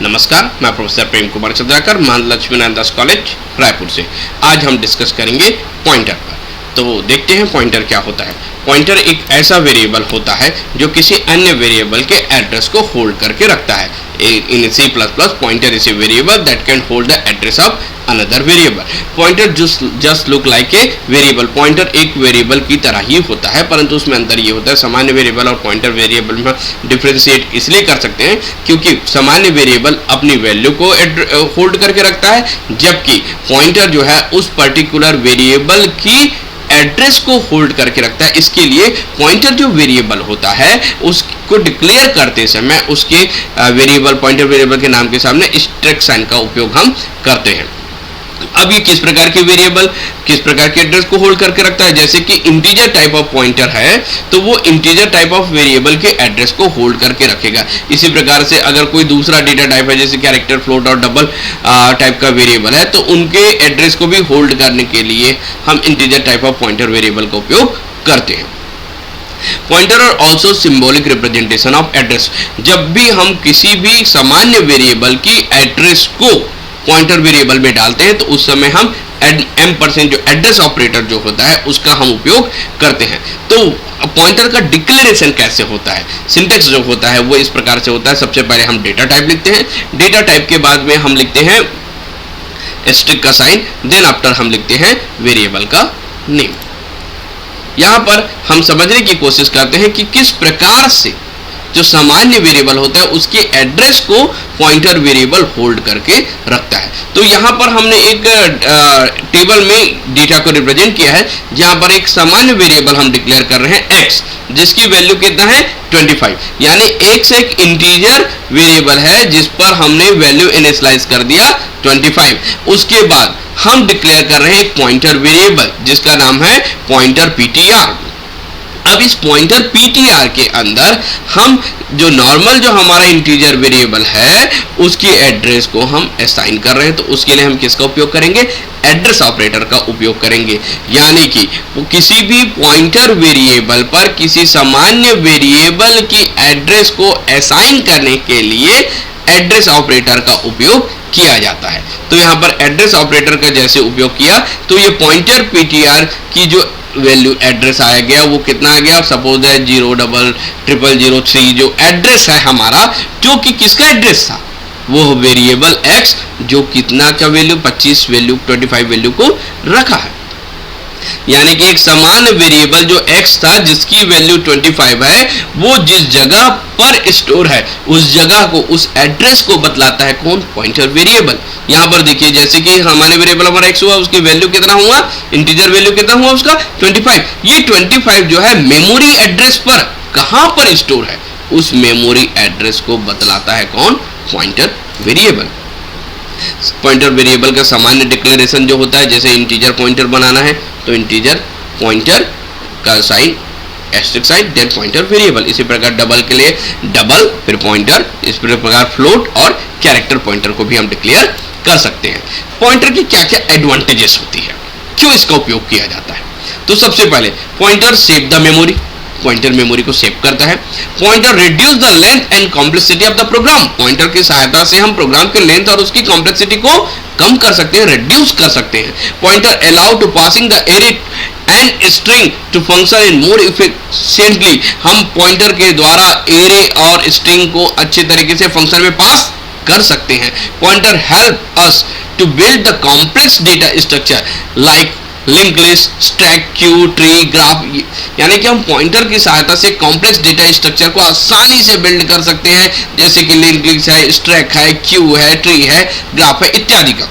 नमस्कार, मैं प्रोफेसर प्रेम कुमार चंद्राकर, मान लक्ष्मीनारायण दास कॉलेज रायपुर से। आज हम डिस्कस करेंगे पॉइंटर पर। तो देखते हैं पॉइंटर क्या होता है। पॉइंटर एक ऐसा वेरिएबल होता है जो किसी अन्य वेरिएबल के एड्रेस को होल्ड करके रखता है। इन C++, pointer is a variable that can hold the address of another variable. Pointer just look like a variable. Pointer एक वेरिएबल की तरह ही होता है, परंतु उसमें अंतर ये होता है, सामान्य वेरिएबल और पॉइंटर वेरिएबल में डिफरेंशिएट इसलिए कर सकते हैं क्योंकि सामान्य वेरिएबल अपनी वैल्यू को होल्ड करके रखता है, जबकि पॉइंटर जो है उस पर्टिकुलर वेरिएबल की एड्रेस को होल्ड करके रखता है। इसके लिए पॉइंटर जो वेरिएबल होता है उसको डिक्लेयर करते समय उसके वेरिएबल पॉइंटर वेरिएबल के नाम के सामने स्ट्रिक साइन का उपयोग हम करते हैं। अब ये किस प्रकार के वेरिएबल किस प्रकार के एड्रेस को होल्ड करके रखता है, जैसे कि इंटीजर टाइप ऑफ पॉइंटर है तो वो इंटीजर टाइप ऑफ वेरिएबल के एड्रेस को होल्ड करके रखेगा। इसी प्रकार से अगर कोई दूसरा डेटा टाइप है जैसे कैरेक्टर, फ्लोट और डबल टाइप का वेरिएबल है तो उनके एड्रेस को भी होल्ड करने के लिए हम integer type of pointer variable का उपयोग करते हैं। Pointer are also symbolic representation of address. जब भी हम किसी भी सामान्य वेरिएबल की एड्रेस को पॉइंटर वेरिएबल में डालते हैं तो उस समय हम M% जो एड्रेस ऑपरेटर जो होता है उसका हम उपयोग करते हैं। तो पॉइंटर का डिक्लेरेशन कैसे होता है, सिंटेक्स जो होता है वो इस प्रकार से होता है। सबसे पहले हम डेटा टाइप लिखते हैं, डेटा टाइप के बाद में हम लिखते हैं स्ट्रिक का साइन, देन आफ्टर हम लिखते हैं वेरिएबल का नेम। यहाँ पर हम समझने की कोशिश करते हैं कि किस प्रकार से जो सामान्य वेरिएबल होता है उसके एड्रेस को पॉइंटर वेरिएबल होल्ड करके रखता है। तो यहाँ पर हमने एक टेबल में डेटा को रिप्रेजेंट किया है जहाँ पर एक सामान्य वेरिएबल हम डिक्लेयर कर रहे हैं x, जिसकी वैल्यू कितना है 25, यानी x एक इंटीजर वेरिएबल है जिस पर हमने वैल्यू इनिशियलाइज कर दिया 25। उसके बाद हम डिक्लेयर कर रहे हैं एक पॉइंटर वेरिएबल जिसका नाम है पॉइंटर ptr। अब इस पॉइंटर ptr के अंदर हम जो नॉर्मल जो हमारा इंटीजर वेरिएबल है उसकी एड्रेस को हम असाइन कर रहे हैं, तो उसके लिए हम किसका उपयोग करेंगे, एड्रेस ऑपरेटर का उपयोग करेंगे। यानी कि किसी भी पॉइंटर वेरिएबल पर किसी सामान्य वेरिएबल की एड्रेस को असाइन करने के लिए एड्रेस ऑपरेटर का उपयोग किया जाता है। तो यहाँ पर एड्रेस ऑपरेटर का जैसे उपयोग किया तो ये पॉइंटर ptr की जो वैल्यू एड्रेस आया गया वो कितना आ गया, सपोज है 00003 जो एड्रेस है हमारा, जो कि किसका एड्रेस था, वो वेरिएबल x जो कितना का वैल्यू 25 वैल्यू 25 वैल्यू को रखा है। यानी कि एक समान वेरिएबल जो x था जिसकी वैल्यू 25 है वो जिस जगह पर स्टोर है उस जगह को उस एड्रेस को बतलाता है कौन, पॉइंटर वेरिएबल। यहाँ पर देखिए जैसे कि हमारे वेरिएबल हमारा x हुआ, उसकी वैल्यू कितना हुआ, इंटीजर वैल्यू कितना हुआ उसका 25। ये 25 जो है मेमोरी एड्रेस पर कहाँ पर स्टोर है उस मेमोरी एड्रेस को बतलाता है कौन, पॉइंटर वेरिएबल। पॉइंटर वेरिएबल का सामान्य डिक्लेरेशन जो होता है, जैसे इंटीजर पॉइंटर बनाना है तो इंटीजर पॉइंटर का sign asterisk sign then pointer variable. इसी प्रकार डबल के लिए डबल फिर पॉइंटर, इस प्रकार फ्लोट और कैरेक्टर पॉइंटर को भी हम डिक्लेयर कर सकते हैं। पॉइंटर की क्या क्या एडवांटेजेस होती है, क्यों इसका उपयोग किया जाता है, तो सबसे पहले pointer save the memory, pointer memory को सेव करता है। Pointer reduce the length and complexity of the program, pointer की सहायता से हम प्रोग्राम के लेंथ और उसकी कॉम्प्लेक्सिटी को कम कर सकते हैं, रिड्यूस कर सकते हैं। Pointer allow to passing the array and string to function in more efficiently, हम पॉइंटर के द्वारा एरे और स्ट्रिंग को अच्छे तरीके से फंक्शन में पास कर सकते हैं। Pointer help us to build the complex data structure like link list, stack, queue, tree, graph, यानी कि हम पॉइंटर की सहायता से कॉम्प्लेक्स डेटा स्ट्रक्चर को आसानी से बिल्ड कर सकते हैं, जैसे कि लिंक लिस्ट है, स्टैक है, क्यू है, ट्री है, ग्राफ है इत्यादि का।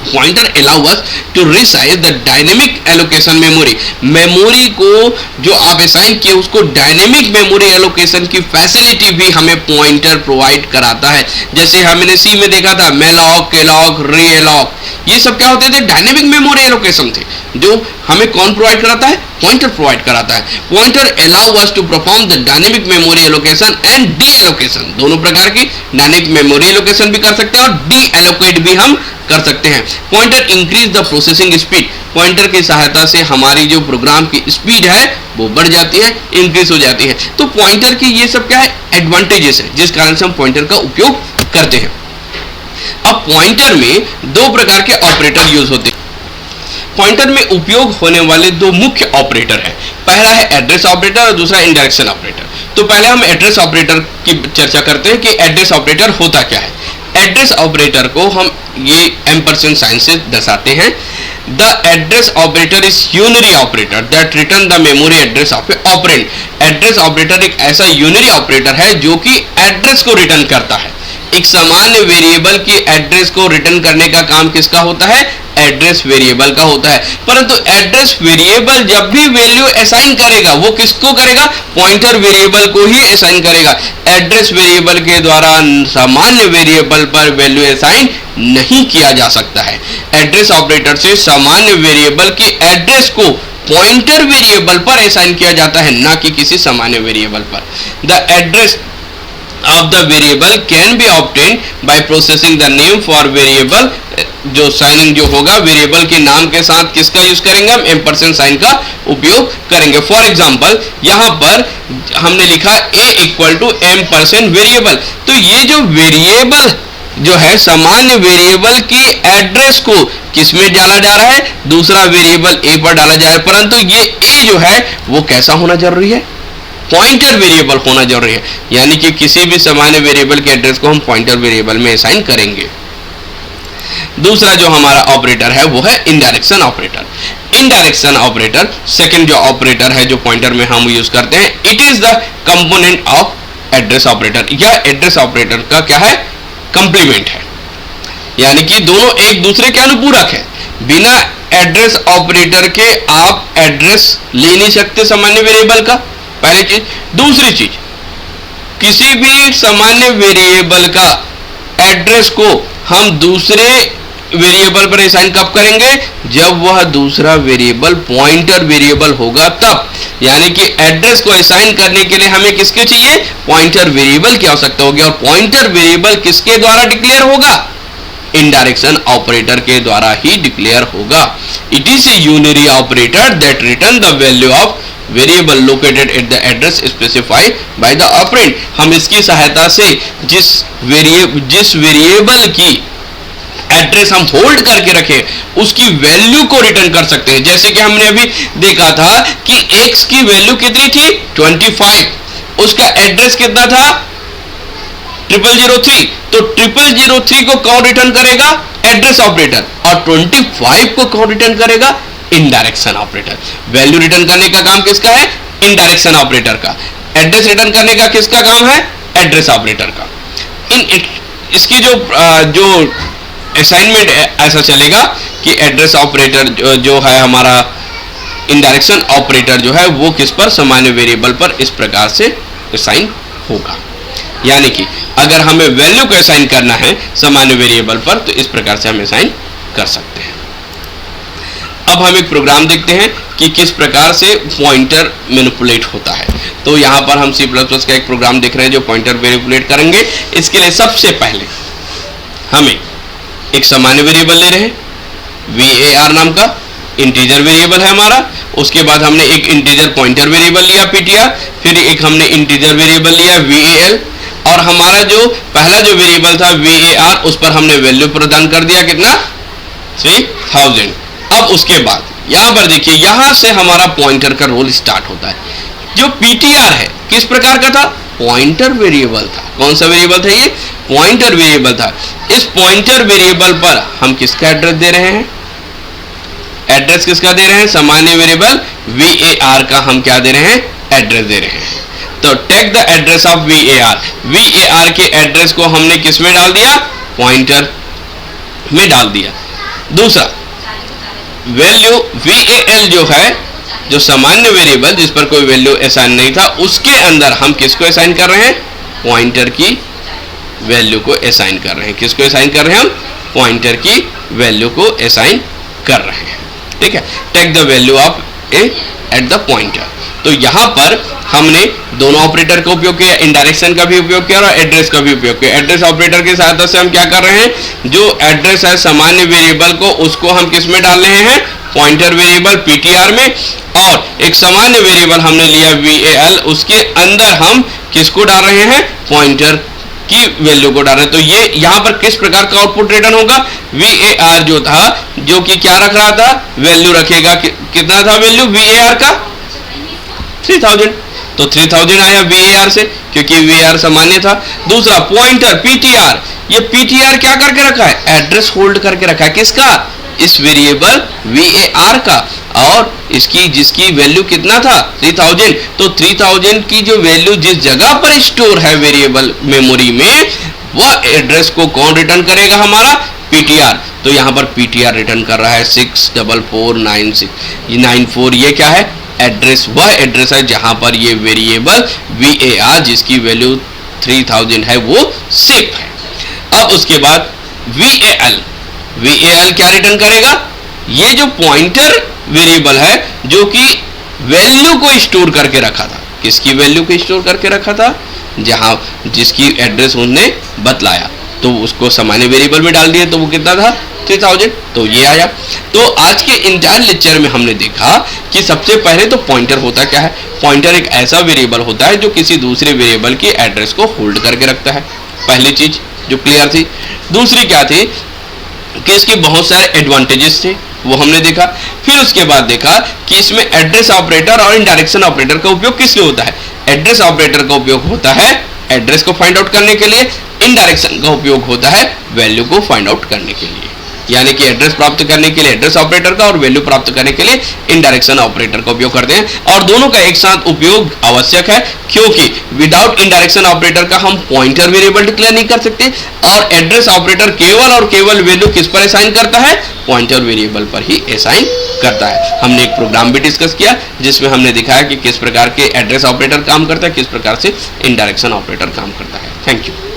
Pointer allow us to resize the dynamic allocation memory, memory को जो आप असाइन किए उसको डायनेमिक मेमोरी एलोकेशन की फैसिलिटी भी हमें पॉइंटर प्रोवाइड कराता है। जैसे हमने सी में देखा था मेलॉक, केलॉक, रीएलॉक, ये सब क्या होते थे, डायनेमिक मेमोरी एलोकेशन थे, जो हमें कौन प्रोवाइड कराता है, पॉइंटर प्रोवाइड कराता है। Pointer allow us to perform the dynamic memory allocation and deallocation, दोनों प्रकार की डायनेमिक मेमोरी एलोकेशन भी कर सकते हैं और डी एलोकेट भी हम कर सकते हैं। Pointer increase the processing speed, pointer की सहायता से हमारी जो प्रोग्राम की स्पीड है वो बढ़ जाती है, इंक्रीज हो जाती है। तो पॉइंटर की ये सब क्या है, एडवांटेजेस है जिस कारण से हम पॉइंटर का उपयोग करते हैं। अब पॉइंटर में दो प्रकार के ऑपरेटर यूज होते हैं। पॉइंटर में उपयोग होने वाले दो मुख्य ऑपरेटर हैं। पहला है एड्रेस ऑपरेटर और दूसरा इंडायरेक्शन ऑपरेटर। तो पहले हम एड्रेस ऑपरेटर की चर्चा करते हैं कि एड्रेस ऑपरेटर होता क्या है। एड्रेस ऑपरेटर को हम ये एम्परसेंड साइन से दर्शाते हैं। The address operator is unary operator that return the memory address of a operand. Address operator एक ऐसा यूनरी ऑपरेटर है जो कि एड्रेस को रिटर्न करता है। एक सामान्य वेरिएबल की एड्रेस को रिटर्न करने का काम किसका होता है? एड्रेस वेरिएबल का होता है। परंतु एड्रेस वेरिएबल जब भी वैल्यू असाइन करेगा वो किसको करेगा? पॉइंटर वेरिएबल को ही असाइन करेगा। एड्रेस वेरिएबल के द्वारा सामान्य वेरिएबल पर वैल्यू असाइन नहीं किया जा सकता है। एड्रेस ऑपरेटर से सामान्य वेरिएबल की एड्रेस को पॉइंटर वेरिएबल पर असाइन किया जाता है, ना कि किसी सामान्य वेरिएबल पर। The address of the variable can be obtained by processing the name for variable। जो साइनिंग जो होगा वेरिएबल के नाम के साथ किसका यूज करेंगे? हम एम्परसेंड साइन का उपयोग करेंगे। फॉर एग्जांपल यहाँ पर हमने लिखा a equal to ampersand variable. तो ये जो वेरिएबल जो है सामान्य वेरिएबल की एड्रेस को किस में डाला जा रहा है? दूसरा वेरिएबल a पर डाला जा रहा है। परंतु ये a जो है वो कैसा होना जरूरी है? पॉइंटर वेरिएबल होना जरूरी है। यानी कि किसी भी सामान्य वेरिएबल के एड्रेस को हम पॉइंटर वेरिएबल में असाइन करेंगे। दूसरा जो हमारा ऑपरेटर है वो है इंडायरेक्शन ऑपरेटर। इंडायरेक्शन ऑपरेटर सेकंड जो ऑपरेटर है जो पॉइंटर में हम यूज करते हैं। It is the component of address operator. यह एड्रेस ऑपरेटर का क्या है? कंप्लीमेंट है। यानी कि दोनों एक दूसरे के अनुपूरक है। बिना एड्रेस ऑपरेटर के आप एड्रेस ले नहीं सकते सामान्य वेरिएबल का, पहली चीज। दूसरी चीज, किसी भी सामान्य वेरिएबल का एड्रेस को हम दूसरे वेरिएबल पर असाइन कब करेंगे? जब वह दूसरा वेरिएबल पॉइंटर वेरिएबल होगा तब। यानी कि एड्रेस को असाइन करने के लिए हमें किसके चाहिए? पॉइंटर वेरिएबल की आवश्यकता होगी। और पॉइंटर वेरिएबल किसके द्वारा डिक्लेयर होगा? इंडायरेक्शन ऑपरेटर के द्वारा ही डिक्लेयर होगा। It is a unary operator that return the value of variable located at the address specified by the operand. हम इसकी सहायता से जिस वेरिएबल की एड्रेस हम होल्ड करके रखे उसकी वैल्यू को रिटर्न कर सकते हैं। जैसे कि हमने अभी देखा था कि x की वैल्यू कितनी थी? 25। उसका एड्रेस कितना था? 0003। तो 0003 को कौन रिटर्न करेगा? Address operator. और 25 को कौन रिटर्न करेगा? इंडायरेक्शन ऑपरेटर। वैल्यू रिटर्न करने का काम किसका है? इंडायरेक्शन ऑपरेटर का। एड्रेस रिटर्न करने का किसका काम है? एड्रेस ऑपरेटर का। इसकी जो असाइनमेंट ऐसा चलेगा कि एड्रेस ऑपरेटर जो है हमारा इंडायरेक्शन ऑपरेटर जो है वो किस पर? सामान्य वेरिएबल पर इस प्रकार से असाइन होगा। यानी कि अगर हमें वैल्यू को असाइन करना है सामान्य वेरिएबल पर तो इस प्रकार से हम असाइन कर सकते हैं। अब हम एक प्रोग्राम देखते हैं कि किस प्रकार से पॉइंटर मैनिपुलेट होता है। तो यहाँ पर हम C++ का एक प्रोग्राम देख रहे हैं जो पॉइंटर मैनिपुलेट करेंगे। इसके लिए सबसे पहले हमें एक सामान्य वेरिएबल ले रहे हैं var नाम का, इंटीजर वेरिएबल है हमारा। उसके बाद हमने एक इंटीजर पॉइंटर वेरिएबल लिया ptr, फिर एक हमने इंटीजर वेरिएबल लिया val, और हमारा जो पहला जो वेरिएबल था var उस पर हमने वैल्यू प्रदान कर दिया कितना? 3000। अब उसके बाद यहाँ पर देखिए, यहाँ से हमारा पॉइंटर का रोल स्टार्ट होता है। जो ptr है किस प्रकार का था? पॉइंटर वेरिएबल था। कौन सा वेरिएबल था ये? पॉइंटर वेरिएबल था। इस पॉइंटर वेरिएबल पर हम किसका एड्रेस दे रहे हैं? एड्रेस किसका दे रहे हैं? सामान्य वेरिएबल var का हम क्या दे रहे हैं? एड्रेस दे रहे हैं। तो take the address of var के एड्रेस को हमने किस में डाल दिया? पॉइंटर में डाल दिया। दूसरा वैल्यू val जो है, जो सामान्य वेरिएबल जिस पर कोई वैल्यू असाइन नहीं था, उसके अंदर हम किसको असाइन कर रहे हैं? पॉइंटर की वैल्यू को असाइन कर रहे हैं। किसको असाइन कर रहे हैं? हम पॉइंटर की वैल्यू को असाइन कर रहे हैं। ठीक है, take the value of a at the pointer. तो यहाँ पर हमने दोनों ऑपरेटर का उपयोग किया, इंडायरेक्शन का भी उपयोग किया और एड्रेस का भी उपयोग किया। एड्रेस ऑपरेटर की सहायता से हम क्या कर रहे हैं? जो एड्रेस है सामान्य वेरिएबल को, उसको हम किस में डाल रहे हैं? पॉइंटर वेरिएबल ptr में। और एक सामान्य वेरिएबल हमने लिया val, उसके अंदर हम किसको डाल रहे हैं? पॉइंटर इसकी वैल्यू को डाल रहे हैं। तो ये यहाँ पर किस प्रकार का आउटपुट रिटर्न होगा, VAR जो था, जो कि क्या रख रहा था, वैल्यू रखेगा, कितना था वैल्यू VAR का 3000, तो 3000 आया VAR से, क्योंकि VAR सामान्य था। दूसरा पॉइंटर PTR, ये PTR क्या करके रखा है, एड्रेस होल्ड करके रखा है, किसका, इस वेरिएबल VAR का, और इसकी जिसकी वैल्यू कितना था 3000, तो 3000 की जो वैल्यू जिस जगह पर स्टोर है वेरिएबल मेमोरी में, वह एड्रेस को कौन रिटर्न करेगा, हमारा PTR। तो यहाँ पर PTR रिटर्न कर रहा है 6449694, ये क्या है, एड्रेस, वह एड्रेस है जहां पर ये वेरिएबल VAR जिसकी वैल्यू 3000 है वो सेफ है। अब उसके बाद VAL क्या रिटर्न करेगा, ये जो पॉइंटर वेरिएबल है जो कि वैल्यू को स्टोर करके रखा था, किसकी वैल्यू को स्टोर करके रखा था, जहां जिसकी एड्रेस उन्होंने बतलाया, तो उसको सामान्य वेरिएबल में डाल दिया, तो वो कितना था 3000, तो ये आया। तो आज के इंटायर लेक्चर में हमने देखा कि सबसे पहले तो पॉइंटर होता क्या है, पॉइंटर एक ऐसा वेरिएबल होता है जो किसी दूसरे वेरिएबल की एड्रेस को होल्ड करके रखता है, पहली चीज जो क्लियर थी। दूसरी क्या थी कि इसके बहुत सारे एडवांटेजेस थे, वो हमने देखा। फिर उसके बाद देखा कि इसमें एड्रेस ऑपरेटर और इनडायरेक्शन ऑपरेटर का उपयोग किस लिए होता है, एड्रेस ऑपरेटर का उपयोग होता है एड्रेस को फाइंड आउट करने के लिए, इनडायरेक्शन का उपयोग होता है वैल्यू को फाइंड आउट करने के लिए, यानी कि एड्रेस प्राप्त करने के लिए एड्रेस ऑपरेटर का और वैल्यू प्राप्त करने के लिए इनडायरेक्शन ऑपरेटर का उपयोग करते हैं। और दोनों का एक साथ उपयोग आवश्यक है, क्योंकि विदाउट इनडायरेक्शन ऑपरेटर का हम पॉइंटर वेरिएबल डिक्लेयर नहीं कर सकते, और एड्रेस ऑपरेटर केवल और केवल वैल्यू किस पर असाइन करता है, पॉइंटर वेरिएबल पर ही असाइन करता है। हमने एक प्रोग्राम भी डिस्कस किया जिसमें हमने दिखाया कि किस प्रकार के एड्रेस ऑपरेटर काम करता है, किस प्रकार से इनडायरेक्शन ऑपरेटर काम करता है। Thank you.